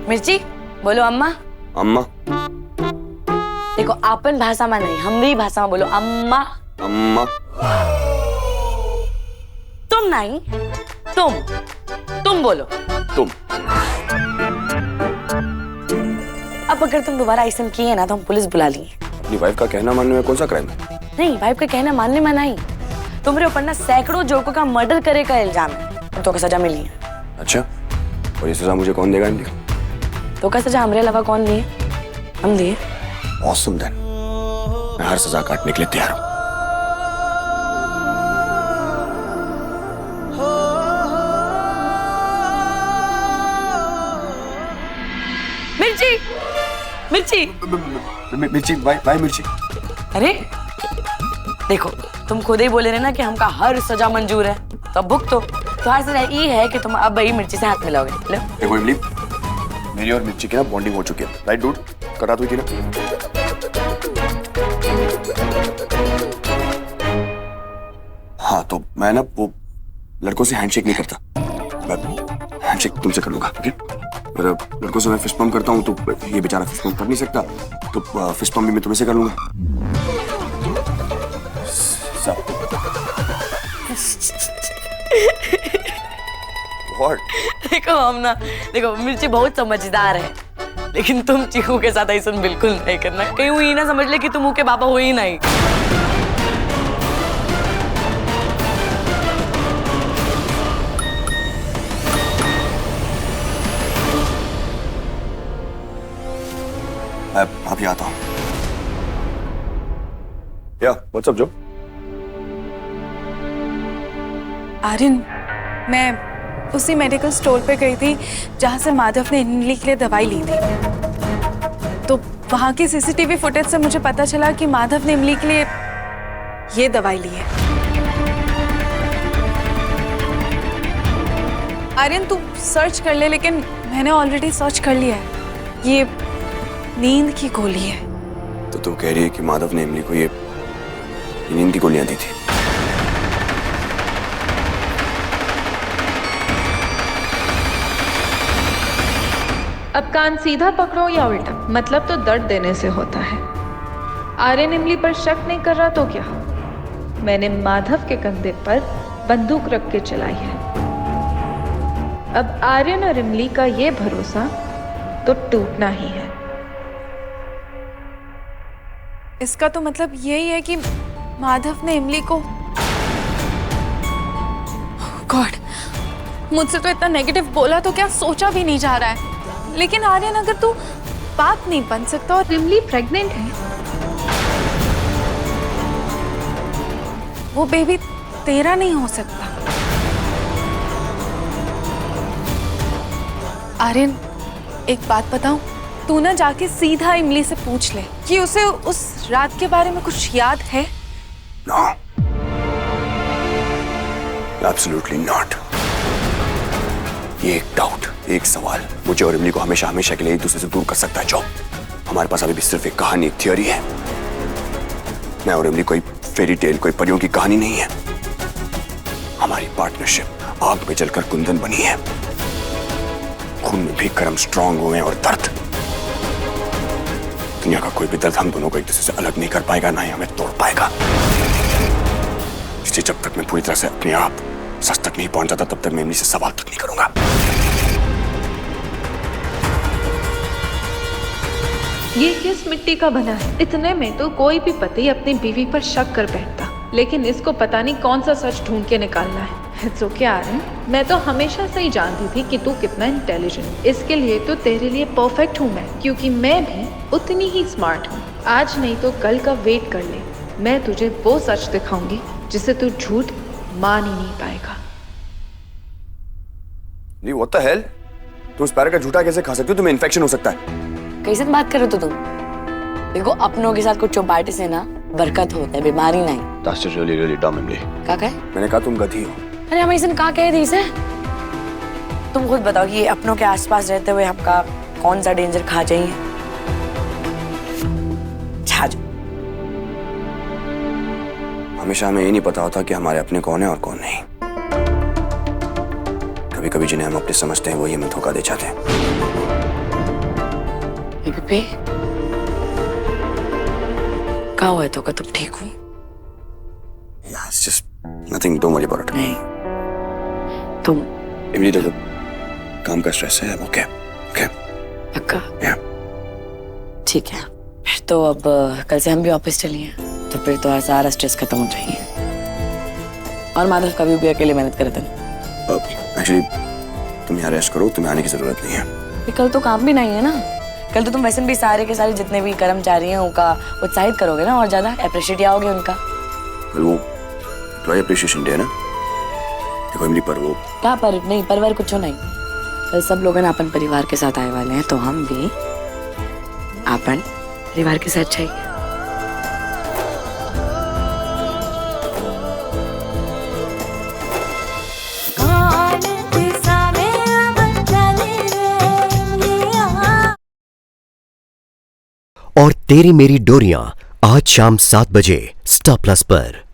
मिर्ची बोलो अम्मा। अम्मा। देखो आपन भाषा में नहीं, हमरी भाषा में बोलो अम्मा। अम्मा। तुम नहीं, तुम बोलो। तुम। अब अगर तुम दोबारा ऐसा किए ना तो हम पुलिस बुला लिए। अपनी वाइफ का कहना मानने में कौन सा क्राइम है? नहीं, वाइफ का कहना मानने में नहीं, तुम्हारे ऊपर ना सैकड़ों जोकों का मर्डर करे का इल्जाम है, तो का सजा मिली है। अच्छा, और ये सजा मुझे कौन देगा इनकी? तो का सजा हमरे अलावा कौन लिए? हम लिए। Awesome then. मैं हर सजा काटने के लिए तैयार हूँ। मिर्ची, मिर्ची, मिर्ची, वाई मिर्ची। अरे देखो, तुम खुद ही बोले रहे ना कि हमका हर सजा मंजूर है, तो अब भुगतो। तो हर सजा ये है कि तुम अब भाई मिर्ची से हाथ मिलाओगे। लो। देखो इमली, मेरी और मिर्ची की ना बॉन्डिंग हो चुकी है, राइट डूड? करा हुई थी ना? हाँ, तो मैं ना वो लड़कों से हैंडशेक नहीं करता, मैं हैंडशेक तुमसे कर लूंगा, ठीक है? लड़कों से मैं फिस्ट पंप करता हूँ, तो ये बेचारा फिस्ट पंप कर नहीं सकता, तो फिस्ट पंप भी मैं तुम्हें से कर लूंगा। What? देखो हम ना, देखो मिर्ची बहुत समझदार है, लेकिन तुम चीकू के साथ ऐसा बिल्कुल नहीं करना। कहीं वो ये ना समझ ले कि तुम के पापा हो ही नहीं। मैं अभी आता हूँ। या, व्हाट्स अप जो? आर्यन, मैं उसी मेडिकल स्टोर पे गई थी जहां से माधव ने इमली के लिए दवाई ली थी। तो वहां की सीसीटीवी फुटेज से मुझे पता चला कि माधव ने इमली के लिए ये दवाई ली है। आर्यन तू सर्च कर ले, लेकिन मैंने ऑलरेडी सर्च कर लिया है। ये नींद की गोली है। तो तू कह रही है कि माधव ने इमली को ये नींद की गोलियां दी थी? अब कान सीधा पकड़ो या उल्टा, मतलब तो दर्द देने से होता है। आर्यन इमली पर शक नहीं कर रहा तो क्या? मैंने माधव के कंधे पर बंदूक रख के चलाई है। अब आर्यन और इमली का ये भरोसा तो टूटना ही है। इसका तो मतलब यही है कि माधव ने इमली को... गॉड, मुझसे तो इतना नेगेटिव बोला तो क्या सोचा भी नहीं जा रहा है। लेकिन आर्यन, अगर तू बात नहीं बन सकता और इमली प्रेग्नेंट है, वो बेबी तेरा नहीं हो सकता। आर्यन, एक बात बताऊं, तू ना जाके सीधा इमली से पूछ ले कि उसे उस रात के बारे में कुछ याद है? No. Absolutely not. ये एक डाउट, एक सवाल मुझे और इमली को हमेशा हमेशा के लिए एक दूसरे से दूर कर सकता है। जो हमारे पास अभी भी सिर्फ एक कहानी, एक थियोरी है। मैं और इमली कोई फेरी टेल, कोई परियों की कहानी नहीं है। हमारी पार्टनरशिप आग में जलकर कुंदन बनी है। खून में भी कर्म स्ट्रांग हुए और दर्द। दुनिया का कोई भी दर्द हम दोनों को एक दूसरे से अलग नहीं कर पाएगा, ना ही हमें तोड़ पाएगा। इसलिए जब तक मैं पूरी तरह से अपने आप सच तक नहीं पहुंच जाता, तब तक मैं इमली से सवाल तक नहीं करूंगा। ये किस मिट्टी का बना है? इतने में तो कोई भी पति अपनी बीवी पर शक कर बैठता, लेकिन इसको पता नहीं कौन सा सच ढूंढ के निकालना है। It's okay आर्यन, मैं तो हमेशा से ही जानती थी कि तू कितना इंटेलिजेंट। इसके लिए तो तेरे लिए परफेक्ट हूँ मैं, क्योंकि मैं भी उतनी ही स्मार्ट हूँ। आज नहीं तो कल का वेट कर ले, मैं तुझे वो सच दिखाऊंगी जिसे तू झूठ मान ही नहीं पाएगा। नहीं, what the hell? तुम उस पैर का झूठा कैसे खा सकती हो? तुम्हें इन्फेक्शन हो सकता है। कैसे बात कर रहे हो तुम? देखो अपनों के साथ कुछ चौपाटी से ना बरकत होता है, बीमारी नहीं। That's really, really dumb, इमली। क्या कहे? मैंने कहा तुम गधी हो। अरे हम ऐसे कहा कह दी इसे? तुम खुद बताओ कि अपनों के आसपास रहते हुए हमका कौन सा डेंजर खा जाइए? हमेशा हमें ये नहीं पता होता कि हमारे अपने कौन है और कौन नहीं। कभी कभी जिन्हें हम अपने समझते हैं वो ही हमें धोखा दे जाते हैं। बेबी क्या हुआ है तो का तुम ठीक हो? It's just nothing. Don't worry about it. नहीं तुम इमली तो काम का स्ट्रेस है. ओके ओके पक्का? या ठीक है फिर तो अब कल से हम भी ऑफिस चलिए तो फिर तो सारा स्ट्रेस खत्म हो जाएंगे और माधव कभी भी अकेले मेहनत करे थे. एक्चुअली तुम यहाँ रेस्ट करो. तुम्हें आने की जरूरत नहीं है. कल तो काम भी नहीं है ना. कल तो तुम वैसे भी सारे के सारे जितने भी कर्मचारी हैं उनका उत्साहित करोगे ना और ज्यादा अप्रिशिएट आओगे उनका. कल वो एम्प्लॉय अप्रिशिएशन डे है ना. देखो इमली पर वो क्या पर नहीं परिवार कुछ नहीं. कल सब लोग ना अपन परिवार के साथ आए वाले हैं तो हम भी अपन परिवार के साथ चाहिए. और तेरी मेरी डोरियां आज शाम 7 बजे स्टार प्लस पर.